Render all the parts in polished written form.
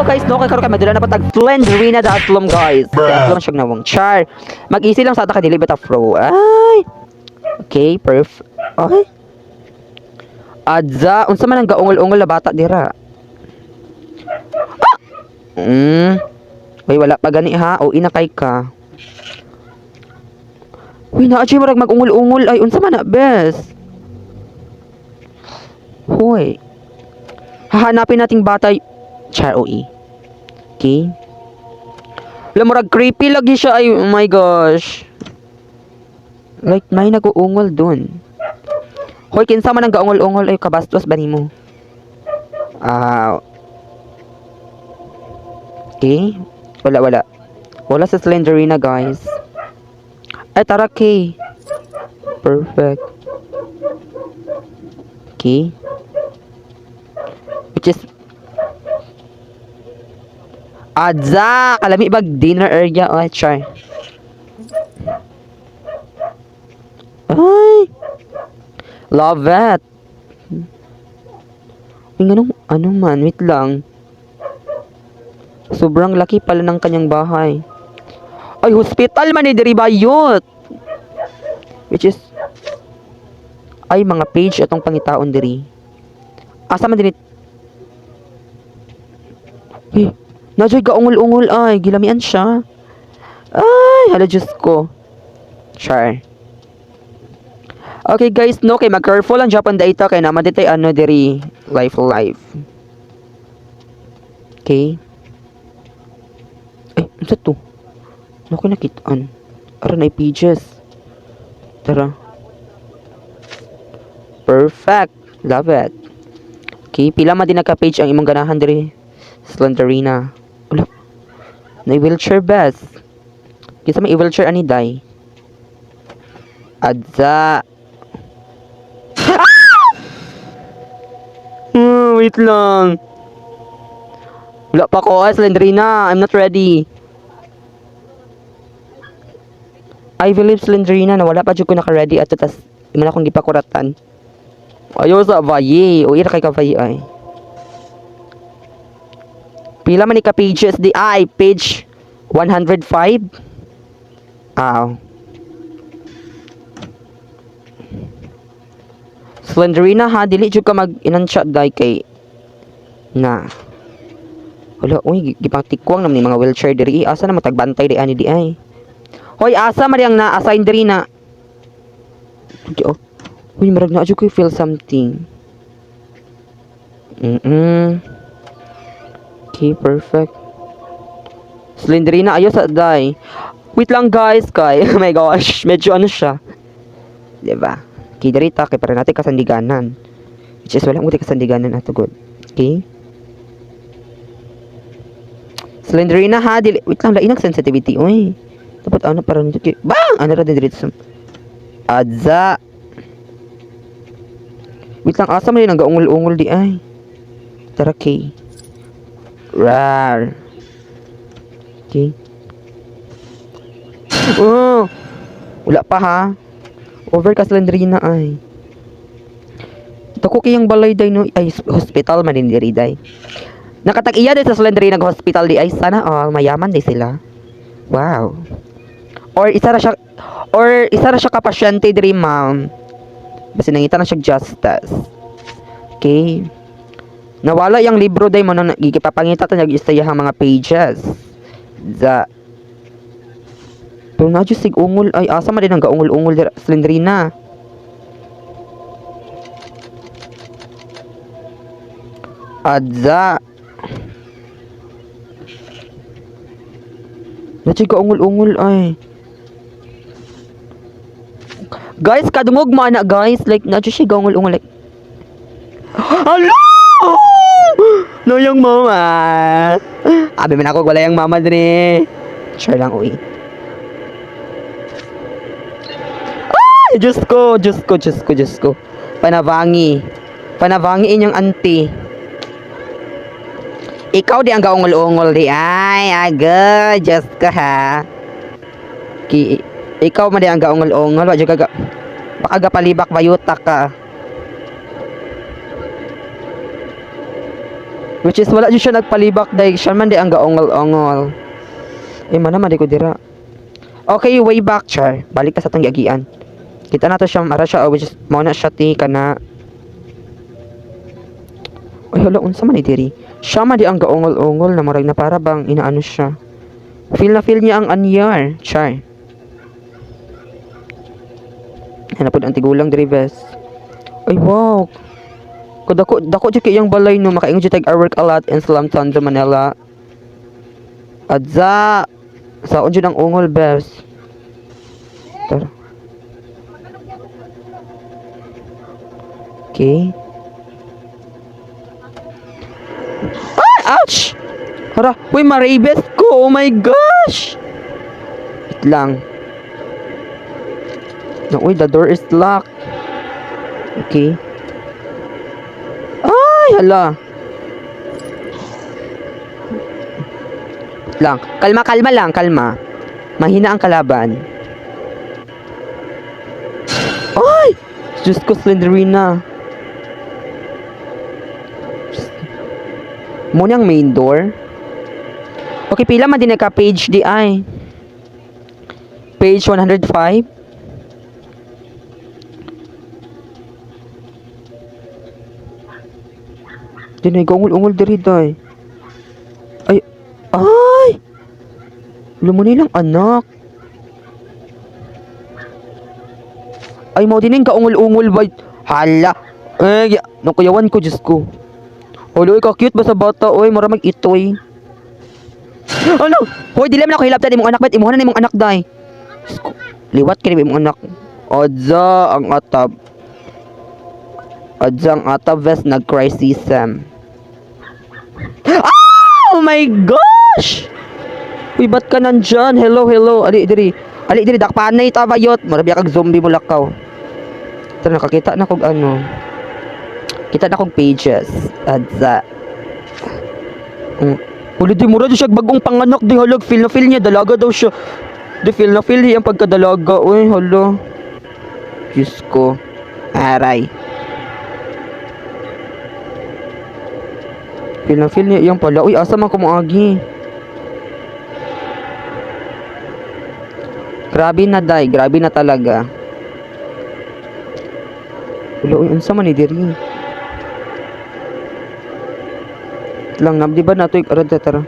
Hello guys, no kay karon kay madula na patag Slenderina da atlom guys. Atlom siya nawang char. Mag-easy lang sa ata ka dili beta pro. Ay. Okay, Ay. Adza, unsa man ang gaungol-ungol na bata dira? Uy, wala pa gani ha. O inakay ka. Uy, na-achieve marag mag-ungol-ungol ay unsa man na bes. Hoy. Hahanapin nating bata. Char OE. Okay. Wala murag creepy lagi siya ay oh my gosh. Like may nag-uungol dun. Hoy, kinsa man ang gaungol-ungol ay kabastos ba nimo? Okay. Wala. Wala sa Slenderina guys. Ay tara Kay. Perfect. Okay. Which is Adza! Kalami bag dinner area. Oh, char. Ay! Love it! Ay, ano man? Wait lang. Sobrang laki pala ng kanyang bahay. Ay, hospital man eh, diri bayot! Which is ay, mga page atong pangitaon diri. Asa man dinit? Eh, nadyo'y gaungol-ungol ay, gilamian siya. Ay, hala Diyos ko. Char. Okay guys, no, kay mag-careful ang Japan data kay naman ditay ano diri life. Okay. Ay, ano to? Naku nakitaan. Ara na pages. Tara. Perfect. Love it. Okay, pila man din nagka-page ang imong ganahan diri. Slenderina. Wala. Na wheelchair best. Kinsa may wheelchair ani day? Adza. Wait lang. Wala pa ko, Slenderina. I'm not ready. I believe Slenderina na wala pa dyan ko naka-ready at tas iman akong gipakuratan. Ayaw sa vaye. O ira kay ka vaye ay. Pila man ka pages di ay page 105. Slenderina ha, dili jud ka mag inansya dai kay na. Wala uy gipatikwang naman ni mga wheelchair diri. Asa na matagbantay di ani di ay. Hoy asa man yang na-assign diri na. Oh. Uy marag na jud ko feel something. Okay, perfect. Slenderina ayo sa dai. Wait lang guys, kay oh my gosh, medyo ano siya. 'Di ba? Okay, dirita kay para natin kasandiganan. Which is wala mo kasandiganan ato good. Okay? Slenderina ha, dili wait lang lain ang sensitivity oy. Dapat ano para nito kay bang ano ra din dito. Adza. Wait lang asa man ang gaungol-ungol di ay. Tara kay. Rar. Okay. Oh. Wala pa ha. Over ka Slenderina ay. Dako kayang balay day no ay hospital man din diri day. Nakatag-iya din sa Slenderina hospital di ay sana mayaman di sila. Wow. Or isa ra siya ka pasyente diri ma'am. Basta nangita na siya justice. Okay. Nawala yung libro day mo nung gigipapangita ta nag-istayahang mga pages. Pero na sig ungol ay asa man din ang gaungol-ungol dira Slenderina. Adza. Na sig gaungol-ungol ay. Guys, kadungog mo ana guys, like na siya gaungol-ungol like. Hello! No yung mama. Abi man ako wala yung mama dire. Sure lang uy. Ay, Diyos ko. Panavangi inyong auntie. Ikaw di ang gaungol-ungol di ay. Aga, Diyos ka ha. Ikaw man di ang gaungol-ungol. Baka gapalibak bayutak ka. Which is wala jud siya nagpalibak dahil siya man di ang gaongol-ongol. Man naman di ko dira. Okay, way back, char. Balik ka sa tong giagian. Kita na to siya, mara siya, which is, mao na siya ti kana. Ay, hala, unsa man ni diri? Siya man di ang gaongol-ongol na marag na para bang inaano siya. Feel na feel niya ang anyar, char. Hanapod ang tigulang diri, bes. Ay, wow. Dako jud kay iyang balay no, makaingon jud tag I work a lot in Slum Town, Manila. Adza. Saon jud ang ungol, bes. Tara. Okay. Ah! Ouch! Hara, uy, maribes ko! Oh my gosh! Wait lang. No, uy, the door is locked. Okay. Ay, hala. Wait lang. Kalma lang, kalma. Mahina ang kalaban. Ay! Diyos ko, Slenderina. Muna ang main door. Okay, pila man din nagka-page di ay. Page 105. Dinay gungol-ungol diri day. Ay! Lumo nilang anak. Ay, mo din yung kaungol-ungol ba? Hala. Nung kuyawan ko, Diyos ko. Olo, ka-cute ba sa bata? Oy, maramag itoy. Ano? Hoy, dili man ako hilabtan imong anak, bet imuha na imong anak day. Liwat kini imong anak. Adza ang atab. Adza ang atab vest nag-crisism. Oh my gosh! Uy, ba't ka nandyan? Hello. Ali diri, dakpanay ta bayot. Marabi kag zombie mo lakaw. Ito, nakakita na kog ano. Kita na kog pages. Adza. Huli di mura di siya bagong panganak di halag. Feel na feel niya. Dalaga daw siya. Di feel na feel niya ang pagkadalaga. Uy, hala. Diyos ko. Aray. Feel na feel niya yung pala. Uy, asa man kumuagi. Grabe na day. Grabe na talaga. Wala, uy, unsa man ni diri. Lang di ba nato arad tara.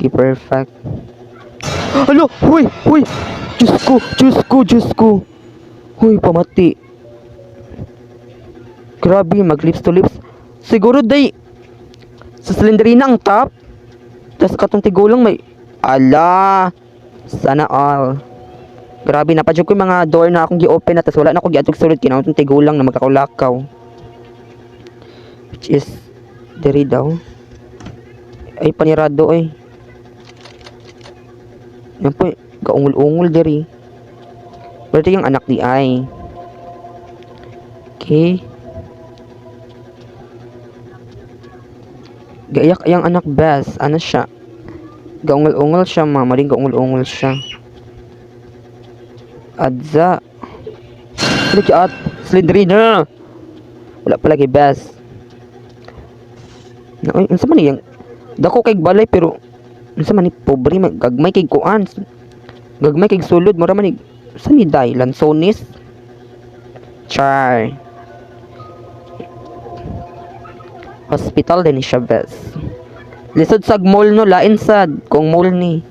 Okay, perfect. Hello, huy. Diyos ko. Huy, pamati. Grabe, mag lips to lips. Siguro day sa Slenderina ang top. Tas katong tigulang may ala. Sana all. Grabe, napadyo ko yung mga door na akong gi-open na tas wala na akong gi-atog sulod kinahanglan tong tigulang na magkakulakaw. Which is diri daw. Ay, panirado ay. Yan po, gaungol-ungol diri. Pero yung anak di ay. Okay. Gayak yung anak best. Ano siya? Gaungol-ungol siya, mama. Rin gaungol-ungol siya. Adza. Ano siya at? Slenderina. Wala pala kay best. Ay, unsa man yang dako kay balay pero unsa man ni pobre gagmay kay kuan. Gagmay kay sulod mura man ni sa ni day lansones. Char. Hospital din ni siya bes. Lisod sa mall no lain sad kung mall ni.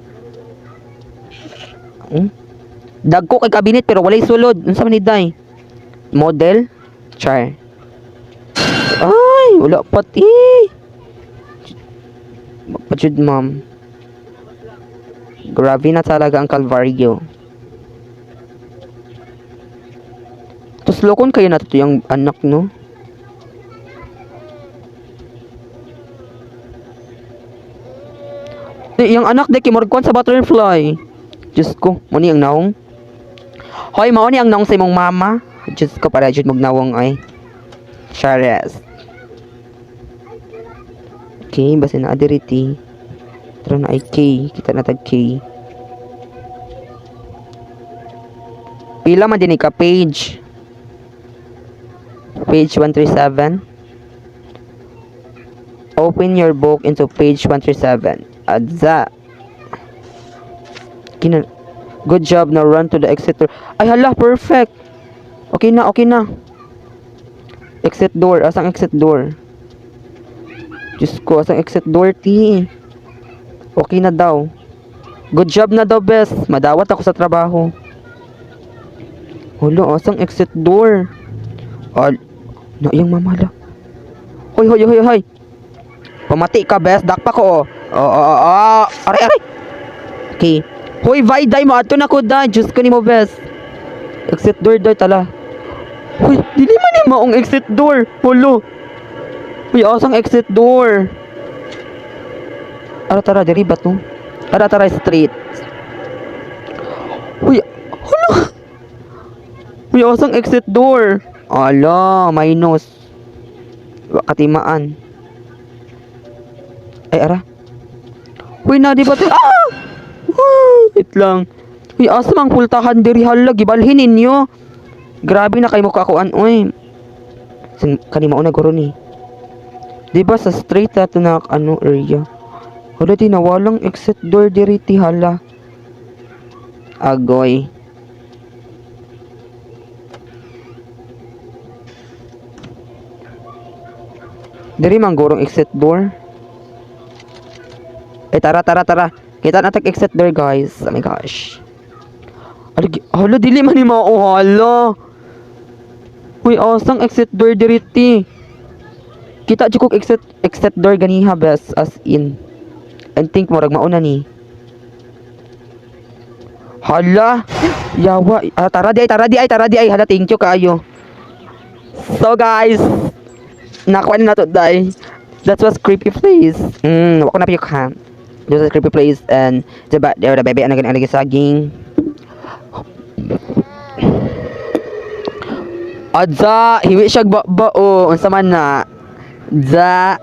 Dagko kay kabinet pero walay sulod. Unsa man ni day? Model? Char. Ay, wala pati. Magpajud, ma'am. Grabe na talaga ang Calvario. Tapos lokon kayo na ito yung anak, no? Yung anak, dek, kimuragkuan sa butterfly. Diyos ko, muni ang naong. Hoy, mauni ang naong sa imong mama. Diyos ko, para dyan magnawang ay. Chares. Okay, basta na adiriti. Tara na ay K. Kita na tag K. Pila man din ka page. Page 137. Open your book into page 137. Adza. Good job. Now run to the exit door. Ay hala, perfect. Okay na, okay na. Exit door. Asang exit door? Diyos ko, asang exit door, ti? Okay na daw. Good job na daw, best. Madawat ako sa trabaho. Hala, asang exit door? Na yung mamala. Hoy, hoy, hoy, hoy. Pamati ka, best. Dakpa ko, oh. Aray, aray. Okay. Hoy, Vayday, maato na ko da. Diyos ko ni mo, best. Exit door daw, tala. Hoy, dili man yung maong exit door. Hulo. Hoy, asang exit door. Ara, tara, diri ba to? Ara, tara, straight. Hoy, hulo. Hoy, asang exit door. Ala, minus. Katimaan. Ay, ara. Hoy, na, di ba to? Ah! Wait lang. Uy, asa mang pultahan diri hala, gibalhin ninyo. Grabe na kay mo kakuan, oy. Kanima una guro ni. Di ba sa straight ato na ano area? Hala di nawalang exit door diri ti hala. Agoy. Diri man gurong exit door. Tara. Kita natin exit door, guys. Oh my gosh. Hala, dili man ni mao, hala. Uy, asang exit door diriti. Kita jukok exit door ganiha, best, as in. And think mo rag mauna ni. Hala. Yawa. Tara di ay. Hala, thank you kaayo. So, guys, nakuha na to, day. That was creepy place. Wako na piyok ha. This is a creepy place and diba, there the baby anagan saging. Adza, hiwi siya ba unsa man na. Za